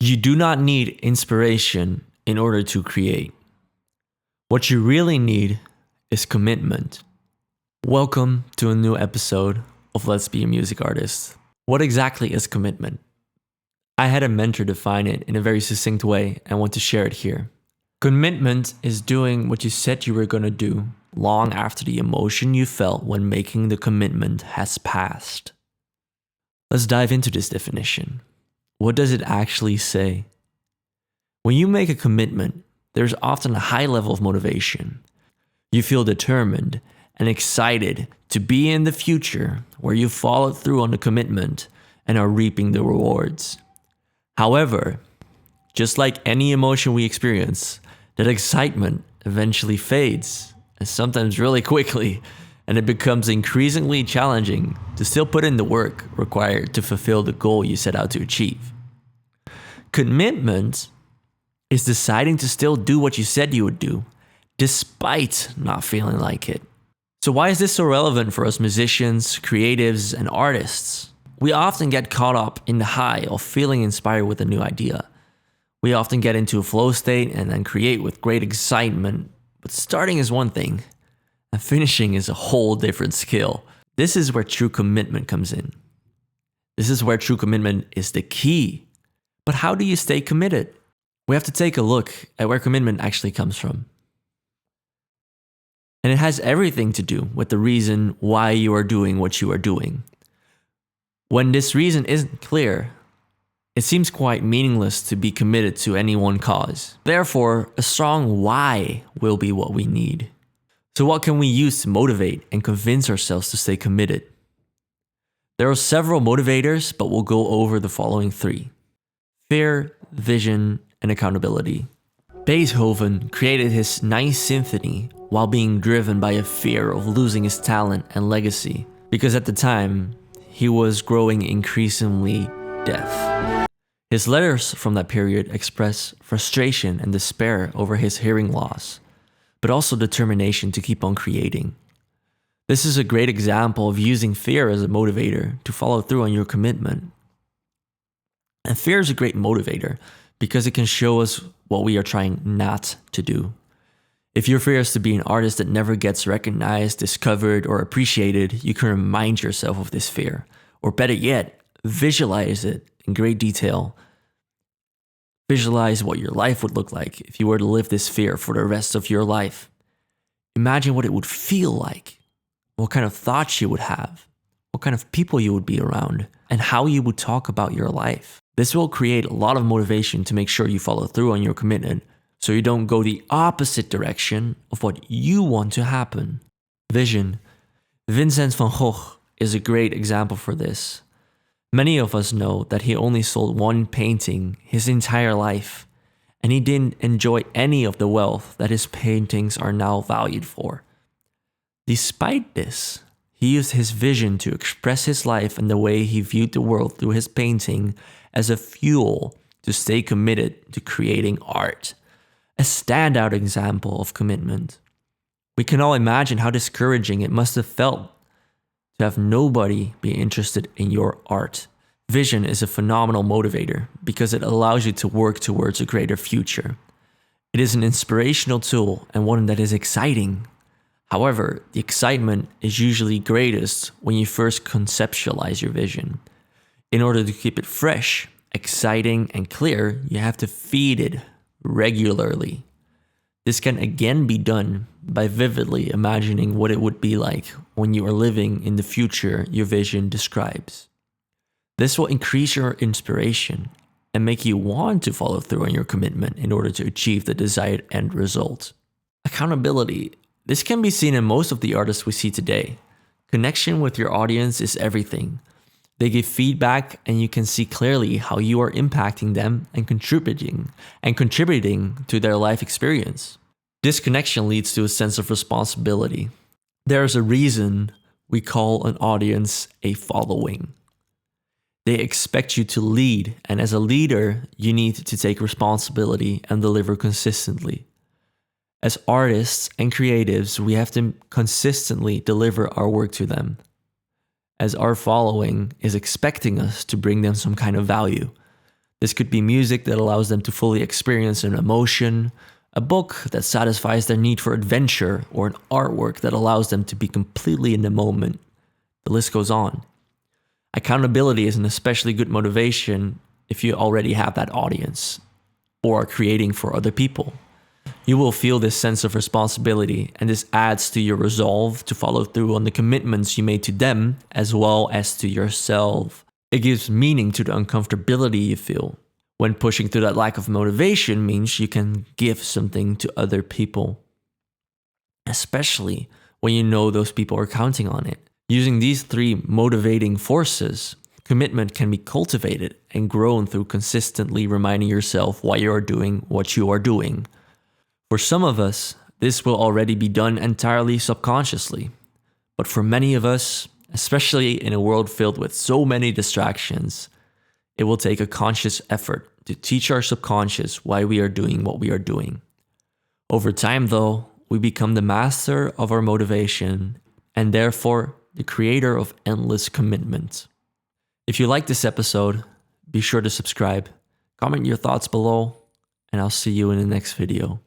You do not need inspiration in order to create. What you really need is commitment. Welcome to a new episode of Let's Be a Music Artist. What exactly is commitment? I had a mentor define it in a very succinct way and want to share it here. Commitment is doing what you said you were going to do long after the emotion you felt when making the commitment has passed. Let's dive into this definition. What does it actually say? When you make a commitment, there's often a high level of motivation. You feel determined and excited to be in the future where you followed through on the commitment and are reaping the rewards. However, just like any emotion we experience, that excitement eventually fades, and sometimes really quickly, and it becomes increasingly challenging to still put in the work required to fulfill the goal you set out to achieve. Commitment is deciding to still do what you said you would do, despite not feeling like it. So why is this so relevant for us musicians, creatives, and artists? We often get caught up in the high of feeling inspired with a new idea. We often get into a flow state and then create with great excitement, but starting is one thing, and finishing is a whole different skill. This is where true commitment comes in. This is where true commitment is the key. But how do you stay committed? We have to take a look at where commitment actually comes from. And it has everything to do with the reason why you are doing what you are doing. When this reason isn't clear, it seems quite meaningless to be committed to any one cause. Therefore, a strong why will be what we need. So what can we use to motivate and convince ourselves to stay committed? There are several motivators, but we'll go over the following three: fear, vision, and accountability. Beethoven created his Ninth Symphony while being driven by a fear of losing his talent and legacy, because at the time, he was growing increasingly deaf. His letters from that period express frustration and despair over his hearing loss, but also determination to keep on creating. This is a great example of using fear as a motivator to follow through on your commitment. And fear is a great motivator because it can show us what we are trying not to do. If your fear is to be an artist that never gets recognized, discovered, or appreciated, you can remind yourself of this fear. Or better yet, visualize it in great detail. Visualize what your life would look like if you were to live this fear for the rest of your life. Imagine what it would feel like, what kind of thoughts you would have, what kind of people you would be around, and how you would talk about your life. This will create a lot of motivation to make sure you follow through on your commitment, so you don't go the opposite direction of what you want to happen. Vision. Vincent van Gogh is a great example for this. Many of us know that he only sold one painting his entire life, and he didn't enjoy any of the wealth that his paintings are now valued for. Despite this, he used his vision to express his life and the way he viewed the world through his painting as a fuel to stay committed to creating art. A standout example of commitment. We can all imagine how discouraging it must have felt to have nobody be interested in your art. Vision is a phenomenal motivator because it allows you to work towards a greater future. It is an inspirational tool and one that is exciting. However, the excitement is usually greatest when you first conceptualize your vision. In order to keep it fresh, exciting, and clear, you have to feed it regularly. This can again be done by vividly imagining what it would be like when you are living in the future your vision describes. This will increase your inspiration and make you want to follow through on your commitment in order to achieve the desired end result. Accountability. This can be seen in most of the artists we see today. Connection with your audience is everything. They give feedback and you can see clearly how you are impacting them and contributing to their life experience. This connection leads to a sense of responsibility. There is a reason we call an audience a following. They expect you to lead, and as a leader, you need to take responsibility and deliver consistently. As artists and creatives, we have to consistently deliver our work to them, as our following is expecting us to bring them some kind of value. This could be music that allows them to fully experience an emotion, a book that satisfies their need for adventure, or an artwork that allows them to be completely in the moment. The list goes on. Accountability is an especially good motivation if you already have that audience or are creating for other people. You will feel this sense of responsibility, and this adds to your resolve to follow through on the commitments you made to them as well as to yourself. It gives meaning to the uncomfortability you feel. When pushing through that lack of motivation means you can give something to other people, especially when you know those people are counting on it. Using these three motivating forces, commitment can be cultivated and grown through consistently reminding yourself why you are doing what you are doing. For some of us, this will already be done entirely subconsciously. But for many of us, especially in a world filled with so many distractions, it will take a conscious effort to teach our subconscious why we are doing what we are doing. Over time, though, we become the master of our motivation and therefore the creator of endless commitment. If you like this episode, be sure to subscribe, comment your thoughts below, and I'll see you in the next video.